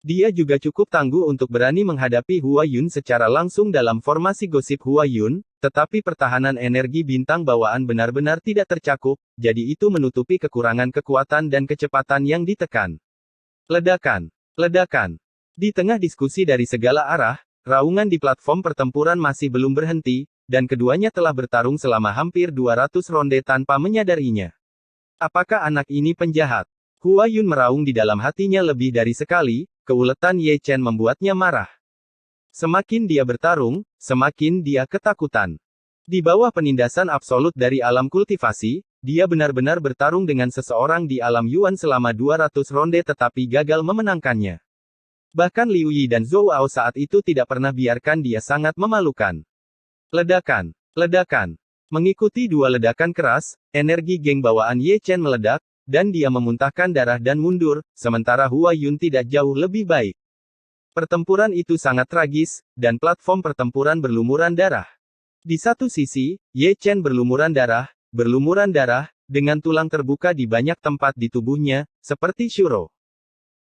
Speaker 2: Dia juga cukup tangguh untuk berani menghadapi Hua Yun secara langsung dalam formasi gosip Hua Yun, tetapi pertahanan energi bintang bawaan benar-benar tidak tercakup, jadi itu menutupi kekurangan kekuatan dan kecepatan yang ditekan. Ledakan. Ledakan. Di tengah diskusi dari segala arah, Raungan di platform pertempuran masih belum berhenti, dan keduanya telah bertarung selama hampir 200 ronde tanpa menyadarinya. Apakah anak ini penjahat? Hua Yun meraung di dalam hatinya lebih dari sekali, keuletan Ye Chen membuatnya marah. Semakin dia bertarung, semakin dia ketakutan. Di bawah penindasan absolut dari alam kultivasi, dia benar-benar bertarung dengan seseorang di alam Yuan selama 200 ronde tetapi gagal memenangkannya. Bahkan Liu Yi dan Zhou Ao saat itu tidak pernah biarkan dia sangat memalukan. Ledakan. Ledakan. Mengikuti dua ledakan keras, energi geng bawaan Ye Chen meledak, dan dia memuntahkan darah dan mundur, sementara Hua Yun tidak jauh lebih baik. Pertempuran itu sangat tragis, dan platform pertempuran berlumuran darah. Di satu sisi, Ye Chen berlumuran darah, dengan tulang terbuka di banyak tempat di tubuhnya, seperti Shuro.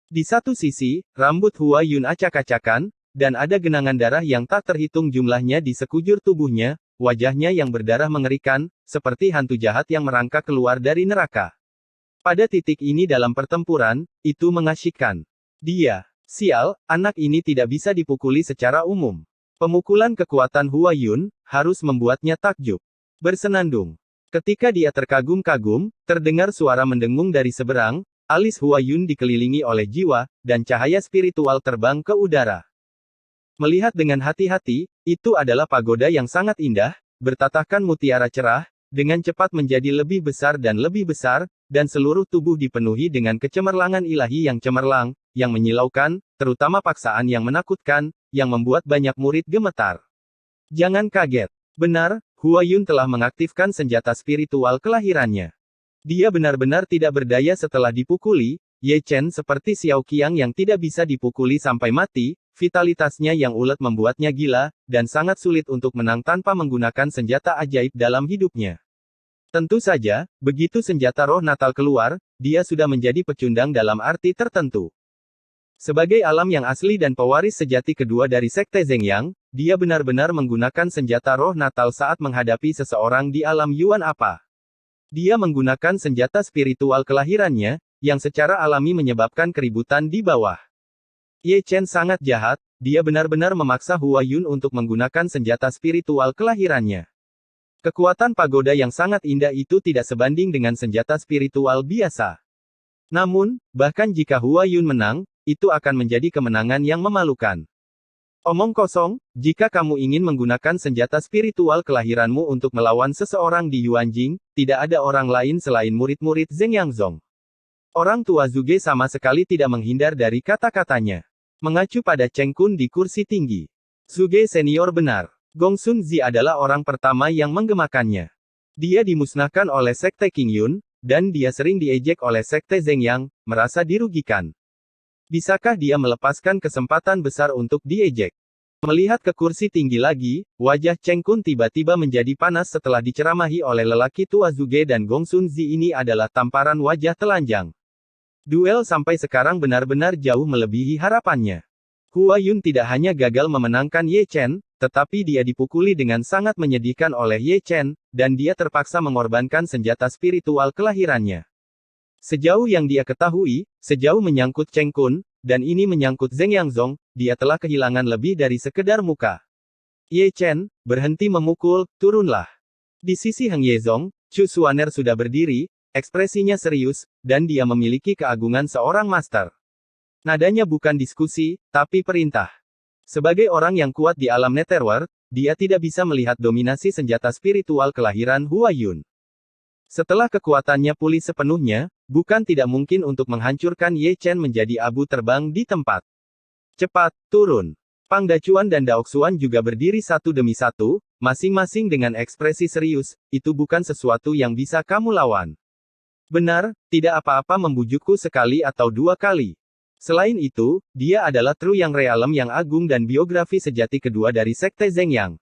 Speaker 2: Di satu sisi, rambut Hua Yun acak-acakan, dan ada genangan darah yang tak terhitung jumlahnya di sekujur tubuhnya, wajahnya yang berdarah mengerikan, seperti hantu jahat yang merangkak keluar dari neraka. Pada titik ini dalam pertempuran, itu mengasyikkan. Dia, sial, anak ini tidak bisa dipukuli secara umum. Pemukulan kekuatan Hua Yun, harus membuatnya takjub. Bersenandung. Ketika dia terkagum-kagum, terdengar suara mendengung dari seberang, alis Hua Yun dikelilingi oleh jiwa, dan cahaya spiritual terbang ke udara. Melihat dengan hati-hati, itu adalah pagoda yang sangat indah, bertatahkan mutiara cerah, dengan cepat menjadi lebih besar, dan seluruh tubuh dipenuhi dengan kecemerlangan ilahi yang cemerlang, yang menyilaukan, terutama paksaan yang menakutkan, yang membuat banyak murid gemetar. Jangan kaget. Benar, Hua Yun telah mengaktifkan senjata spiritual kelahirannya. Dia benar-benar tidak berdaya setelah dipukuli. Ye Chen seperti Xiao Qiang yang tidak bisa dipukuli sampai mati, vitalitasnya yang ulet membuatnya gila, dan sangat sulit untuk menang tanpa menggunakan senjata ajaib dalam hidupnya. Tentu saja, begitu senjata roh natal keluar, dia sudah menjadi pecundang dalam arti tertentu. Sebagai alam yang asli dan pewaris sejati kedua dari Sekte Zhengyang, dia benar-benar menggunakan senjata roh natal saat menghadapi seseorang di alam Yuan apa. Dia menggunakan senjata spiritual kelahirannya, yang secara alami menyebabkan keributan di bawah. Ye Chen sangat jahat, dia benar-benar memaksa Hua Yun untuk menggunakan senjata spiritual kelahirannya. Kekuatan pagoda yang sangat indah itu tidak sebanding dengan senjata spiritual biasa. Namun, bahkan jika Hua Yun menang, itu akan menjadi kemenangan yang memalukan. Omong kosong, jika kamu ingin menggunakan senjata spiritual kelahiranmu untuk melawan seseorang di Yuanjing, tidak ada orang lain selain murid-murid Zheng Yangzong. Orang tua Zhuge sama sekali tidak menghindar dari kata-katanya. Mengacu pada Cheng Kun di kursi tinggi. Zhuge senior benar. Gongsun Zi adalah orang pertama yang menggemakannya. Dia dimusnahkan oleh Sekte Qingyun, dan dia sering diejek oleh Sekte Zhengyang, merasa dirugikan. Bisakah dia melepaskan kesempatan besar untuk diejek? Melihat ke kursi tinggi lagi, wajah Cheng Kun tiba-tiba menjadi panas setelah diceramahi oleh lelaki tua Zhuge dan Gongsun Zi ini adalah tamparan wajah telanjang. Duel sampai sekarang benar-benar jauh melebihi harapannya. Hua Yun tidak hanya gagal memenangkan Ye Chen, tetapi dia dipukuli dengan sangat menyedihkan oleh Ye Chen, dan dia terpaksa mengorbankan senjata spiritual kelahirannya. Sejauh yang dia ketahui, sejauh menyangkut Cheng Kun, dan ini menyangkut Zheng Yangzong, dia telah kehilangan lebih dari sekedar muka. Ye Chen, berhenti memukul, turunlah. Di sisi Heng Yezong, Chu Xuaner sudah berdiri, ekspresinya serius, dan dia memiliki keagungan seorang master. Nadanya bukan diskusi, tapi perintah. Sebagai orang yang kuat di alam Netherworld, dia tidak bisa melihat dominasi senjata spiritual kelahiran Hua Yun. Setelah kekuatannya pulih sepenuhnya, bukan tidak mungkin untuk menghancurkan Ye Chen menjadi abu terbang di tempat. Cepat, turun. Pang Dacuan dan Daoxuan juga berdiri satu demi satu, masing-masing dengan ekspresi serius, itu bukan sesuatu yang bisa kamu lawan. Benar, tidak apa-apa membujukku sekali atau dua kali. Selain itu, dia adalah True Yang Realem yang agung dan biografi sejati kedua dari Sekte Zhengyang.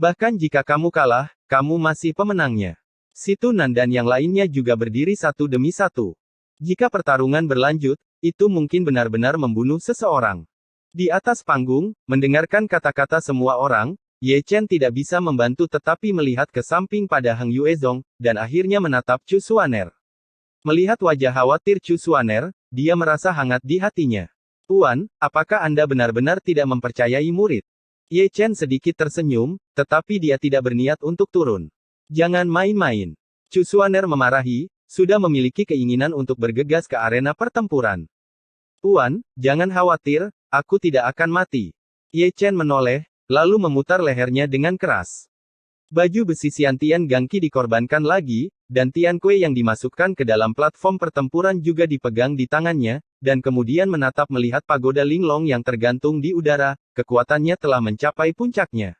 Speaker 2: Bahkan jika kamu kalah, kamu masih pemenangnya. Situ Nan dan yang lainnya juga berdiri satu demi satu. Jika pertarungan berlanjut, itu mungkin benar-benar membunuh seseorang. Di atas panggung, mendengarkan kata-kata semua orang, Ye Chen tidak bisa membantu tetapi melihat ke samping pada Heng Yuezong, dan akhirnya menatap Chu Xuaner. Melihat wajah khawatir Chu Xuaner, dia merasa hangat di hatinya. Tuan, apakah Anda benar-benar tidak mempercayai murid? Ye Chen sedikit tersenyum, tetapi dia tidak berniat untuk turun. Jangan main-main. Chu Xuaner memarahi, sudah memiliki keinginan untuk bergegas ke arena pertempuran. Tuan, jangan khawatir, aku tidak akan mati. Ye Chen menoleh, lalu memutar lehernya dengan keras. Baju besi Xiantian Gangqi dikorbankan lagi, dan Tian Kue yang dimasukkan ke dalam platform pertempuran juga dipegang di tangannya, dan kemudian menatap melihat pagoda Linglong yang tergantung di udara, kekuatannya telah mencapai puncaknya.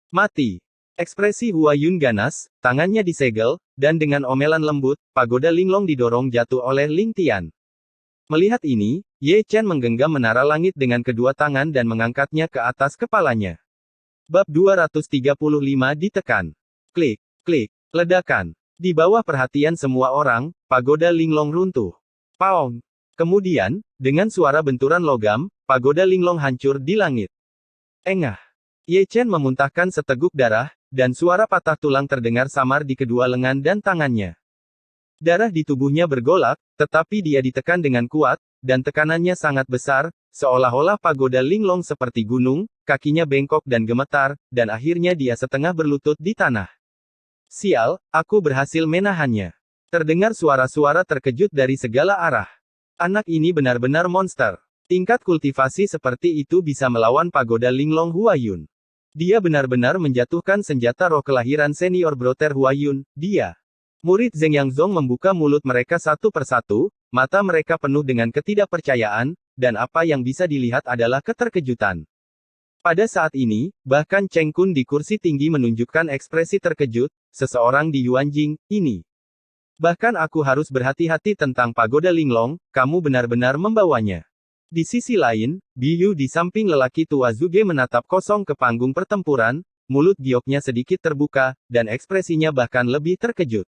Speaker 2: Mati. Ekspresi Hua Yun ganas, tangannya disegel, dan dengan omelan lembut, pagoda Linglong didorong jatuh oleh Ling Tian. Melihat ini, Ye Chen menggenggam menara langit dengan kedua tangan dan mengangkatnya ke atas kepalanya. Bab 235 ditekan. Klik, klik, ledakan. Di bawah perhatian semua orang, pagoda Linglong runtuh. Paong. Kemudian, dengan suara benturan logam, pagoda Linglong hancur di langit. Engah. Ye Chen memuntahkan seteguk darah, dan suara patah tulang terdengar samar di kedua lengan dan tangannya. Darah di tubuhnya bergolak, tetapi dia ditekan dengan kuat, dan tekanannya sangat besar, seolah-olah pagoda Linglong seperti gunung, kakinya bengkok dan gemetar, dan akhirnya dia setengah berlutut di tanah. Sial, aku berhasil menahannya. Terdengar suara-suara terkejut dari segala arah. Anak ini benar-benar monster. Tingkat kultivasi seperti itu bisa melawan pagoda Linglong Huayun. Dia benar-benar menjatuhkan senjata roh kelahiran senior Brother Huayun, dia. Murid Zeng Yangzong membuka mulut mereka satu persatu, mata mereka penuh dengan ketidakpercayaan, dan apa yang bisa dilihat adalah keterkejutan. Pada saat ini, bahkan Cheng Kun di kursi tinggi menunjukkan ekspresi terkejut, seseorang di Yuanjing, ini. Bahkan aku harus berhati-hati tentang pagoda Linglong, kamu benar-benar membawanya. Di sisi lain, Biyu di samping lelaki tua Zuge menatap kosong ke panggung pertempuran, mulut gioknya sedikit terbuka, dan ekspresinya bahkan lebih terkejut.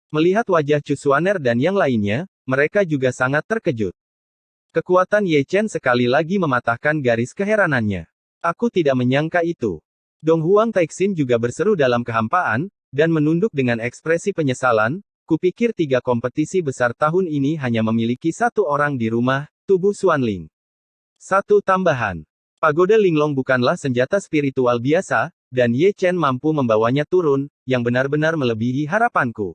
Speaker 2: Melihat wajah Chu Xuaner dan yang lainnya, mereka juga sangat terkejut. Kekuatan Ye Chen sekali lagi mematahkan garis keheranannya. Aku tidak menyangka itu. Dong Huang Taixin juga berseru dalam kehampaan, dan menunduk dengan ekspresi penyesalan, kupikir 3 kompetisi besar tahun ini hanya memiliki 1 orang di rumah, tubuh Xuanling. 1 tambahan. Pagoda Linglong bukanlah senjata spiritual biasa, dan Ye Chen mampu membawanya turun, yang benar-benar melebihi harapanku.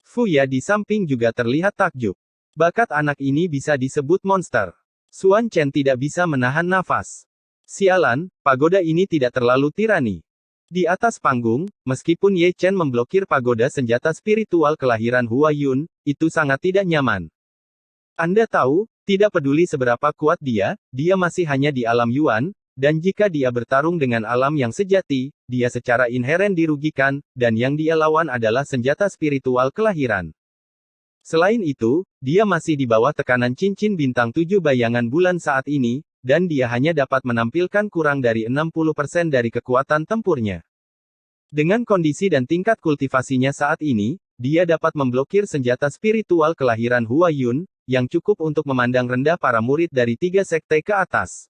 Speaker 2: Fuya di samping juga terlihat takjub. Bakat anak ini bisa disebut monster. Xuan Chen tidak bisa menahan nafas. Sialan, pagoda ini tidak terlalu tirani. Di atas panggung, meskipun Ye Chen memblokir pagoda senjata spiritual kelahiran Huayun, itu sangat tidak nyaman. Anda tahu, tidak peduli seberapa kuat dia masih hanya di alam Yuan, dan jika dia bertarung dengan alam yang sejati, dia secara inheren dirugikan, dan yang dia lawan adalah senjata spiritual kelahiran. Selain itu, dia masih di bawah tekanan cincin bintang 7 bayangan bulan saat ini, dan dia hanya dapat menampilkan kurang dari 60% dari kekuatan tempurnya. Dengan kondisi dan tingkat kultivasinya saat ini, dia dapat memblokir senjata spiritual kelahiran Huayun, yang cukup untuk memandang rendah para murid dari 3 sekte ke atas.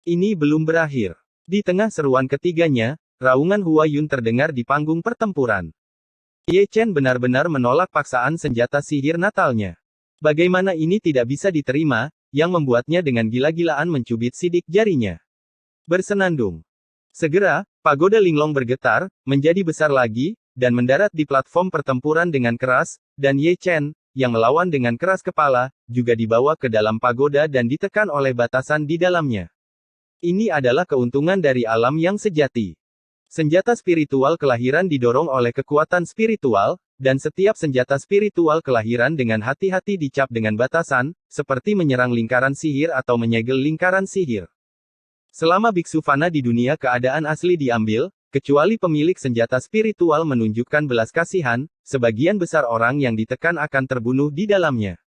Speaker 2: Ini belum berakhir. Di tengah seruan ketiganya, raungan Huayun terdengar di panggung pertempuran. Ye Chen benar-benar menolak paksaan senjata sihir natalnya. Bagaimana ini tidak bisa diterima, yang membuatnya dengan gila-gilaan mencubit sidik jarinya. Bersenandung. Segera, pagoda Linglong bergetar, menjadi besar lagi, dan mendarat di platform pertempuran dengan keras, dan Ye Chen, yang melawan dengan keras kepala, juga dibawa ke dalam pagoda dan ditekan oleh batasan di dalamnya. Ini adalah keuntungan dari alam yang sejati. Senjata spiritual kelahiran didorong oleh kekuatan spiritual, dan setiap senjata spiritual kelahiran dengan hati-hati dicap dengan batasan, seperti menyerang lingkaran sihir atau menyegel lingkaran sihir. Selama biksu fana di dunia keadaan asli diambil, kecuali pemilik senjata spiritual menunjukkan belas kasihan, sebagian besar orang yang ditekan akan terbunuh di dalamnya.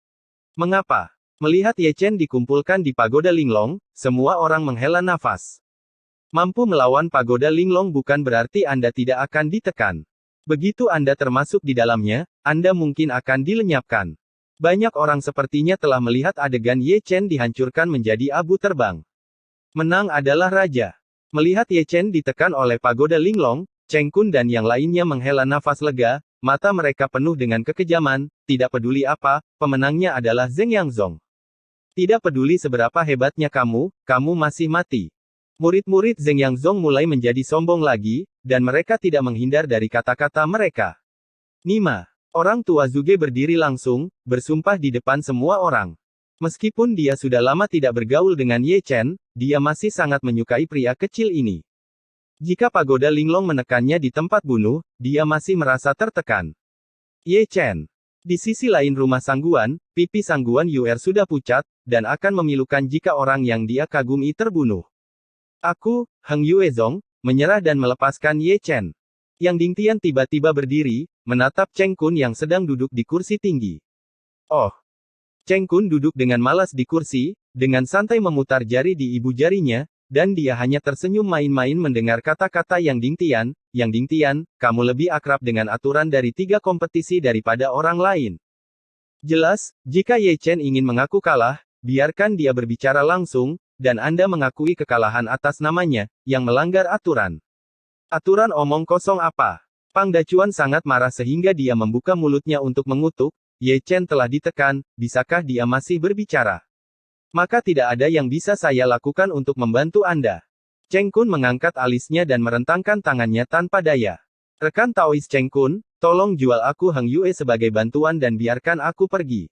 Speaker 2: Mengapa? Melihat Ye Chen dikumpulkan di pagoda Linglong, semua orang menghela nafas. Mampu melawan pagoda Linglong bukan berarti Anda tidak akan ditekan. Begitu Anda termasuk di dalamnya, Anda mungkin akan dilenyapkan. Banyak orang sepertinya telah melihat adegan Ye Chen dihancurkan menjadi abu terbang. Menang adalah raja. Melihat Ye Chen ditekan oleh pagoda Linglong, Cheng Kun dan yang lainnya menghela nafas lega, mata mereka penuh dengan kekejaman, tidak peduli apa, pemenangnya adalah Zeng Yangzong. Tidak peduli seberapa hebatnya kamu masih mati. Murid-murid Zeng Yangzong mulai menjadi sombong lagi, dan mereka tidak menghindar dari kata-kata mereka. Nima. Orang tua Zuge berdiri langsung, bersumpah di depan semua orang. Meskipun dia sudah lama tidak bergaul dengan Ye Chen, dia masih sangat menyukai pria kecil ini. Jika pagoda Linglong menekannya di tempat bunuh, dia masih merasa tertekan. Ye Chen. Di sisi lain rumah Sangguan, pipi Sangguan Yuer sudah pucat, dan akan memilukan jika orang yang dia kagumi terbunuh. Aku, Heng Yuezong, menyerah dan melepaskan Ye Chen. Yang Dingtian tiba-tiba berdiri, menatap Cheng Kun yang sedang duduk di kursi tinggi. Oh! Cheng Kun duduk dengan malas di kursi, dengan santai memutar jari di ibu jarinya, dan dia hanya tersenyum main-main mendengar kata-kata Yang Dingtian, kamu lebih akrab dengan aturan dari 3 kompetisi daripada orang lain. Jelas, jika Ye Chen ingin mengaku kalah, biarkan dia berbicara langsung, dan Anda mengakui kekalahan atas namanya, yang melanggar aturan. Aturan omong kosong apa? Pang Dacuan sangat marah sehingga dia membuka mulutnya untuk mengutuk. Ye Chen telah ditekan, bisakah dia masih berbicara? Maka tidak ada yang bisa saya lakukan untuk membantu Anda. Cheng Kun mengangkat alisnya dan merentangkan tangannya tanpa daya. Rekan Taois Cheng Kun, tolong jual aku Heng Yue sebagai bantuan dan biarkan aku pergi.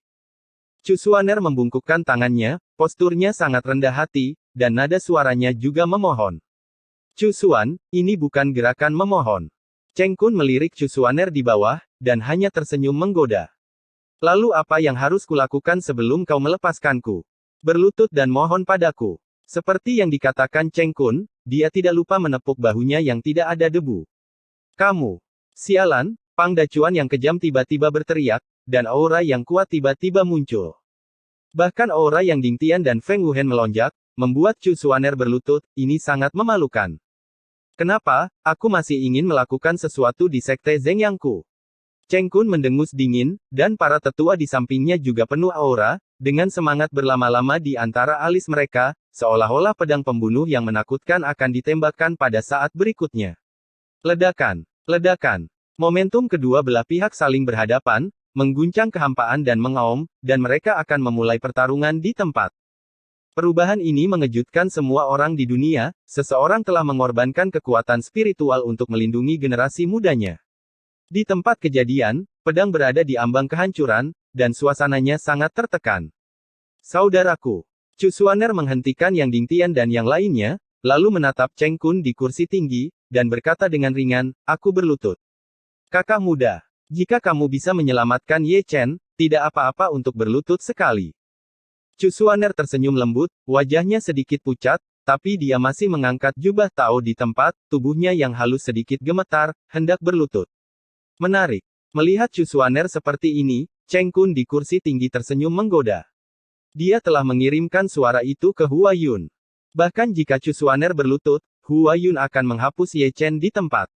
Speaker 2: Chu Xuaner membungkukkan tangannya, posturnya sangat rendah hati, dan nada suaranya juga memohon. Chu Xuan, ini bukan gerakan memohon. Cheng Kun melirik Chu Xuaner di bawah, dan hanya tersenyum menggoda. Lalu apa yang harus kulakukan sebelum kau melepaskanku? Berlutut dan mohon padaku. Seperti yang dikatakan Cheng Kun, dia tidak lupa menepuk bahunya yang tidak ada debu. Kamu. Sialan, Pang Dacuan yang kejam tiba-tiba berteriak, dan aura yang kuat tiba-tiba muncul. Bahkan aura Yang Dingtian dan Feng Wuhen melonjak, membuat Chu Xuaner berlutut, ini sangat memalukan. Kenapa, aku masih ingin melakukan sesuatu di sekte Zeng Yangku? Cheng Kun mendengus dingin, dan para tetua di sampingnya juga penuh aura, dengan semangat berlama-lama di antara alis mereka, seolah-olah pedang pembunuh yang menakutkan akan ditembakkan pada saat berikutnya. Ledakan. Ledakan. Momentum kedua belah pihak saling berhadapan, mengguncang kehampaan dan mengaum, dan mereka akan memulai pertarungan di tempat. Perubahan ini mengejutkan semua orang di dunia, seseorang telah mengorbankan kekuatan spiritual untuk melindungi generasi mudanya. Di tempat kejadian, pedang berada di ambang kehancuran, dan suasananya sangat tertekan. Saudaraku. Chu Xuaner menghentikan Yang Dingtian dan yang lainnya, lalu menatap Cheng Kun di kursi tinggi, dan berkata dengan ringan, aku berlutut. Kakak muda, jika kamu bisa menyelamatkan Ye Chen, tidak apa-apa untuk berlutut sekali. Chu Xuaner tersenyum lembut, wajahnya sedikit pucat, tapi dia masih mengangkat jubah Tao di tempat, tubuhnya yang halus sedikit gemetar, hendak berlutut. Menarik. Melihat Chu Xuaner seperti ini, Cheng Kun di kursi tinggi tersenyum menggoda. Dia telah mengirimkan suara itu ke Hua Yun. Bahkan jika Chu Xuaner berlutut, Hua Yun akan menghapus Ye Chen di tempat.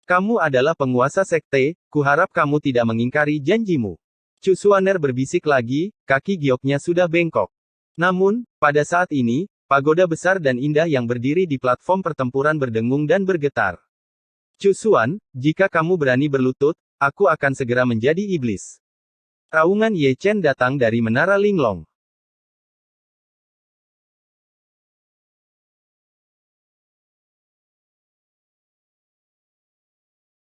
Speaker 2: Kamu adalah penguasa sekte, kuharap kamu tidak mengingkari janjimu. Chu Xuaner berbisik lagi, kaki gioknya sudah bengkok. Namun, pada saat ini, pagoda besar dan indah yang berdiri di platform pertempuran berdengung dan bergetar. Chu Xuan, jika kamu berani berlutut, aku akan segera menjadi iblis. Raungan Ye Chen datang dari menara Linglong.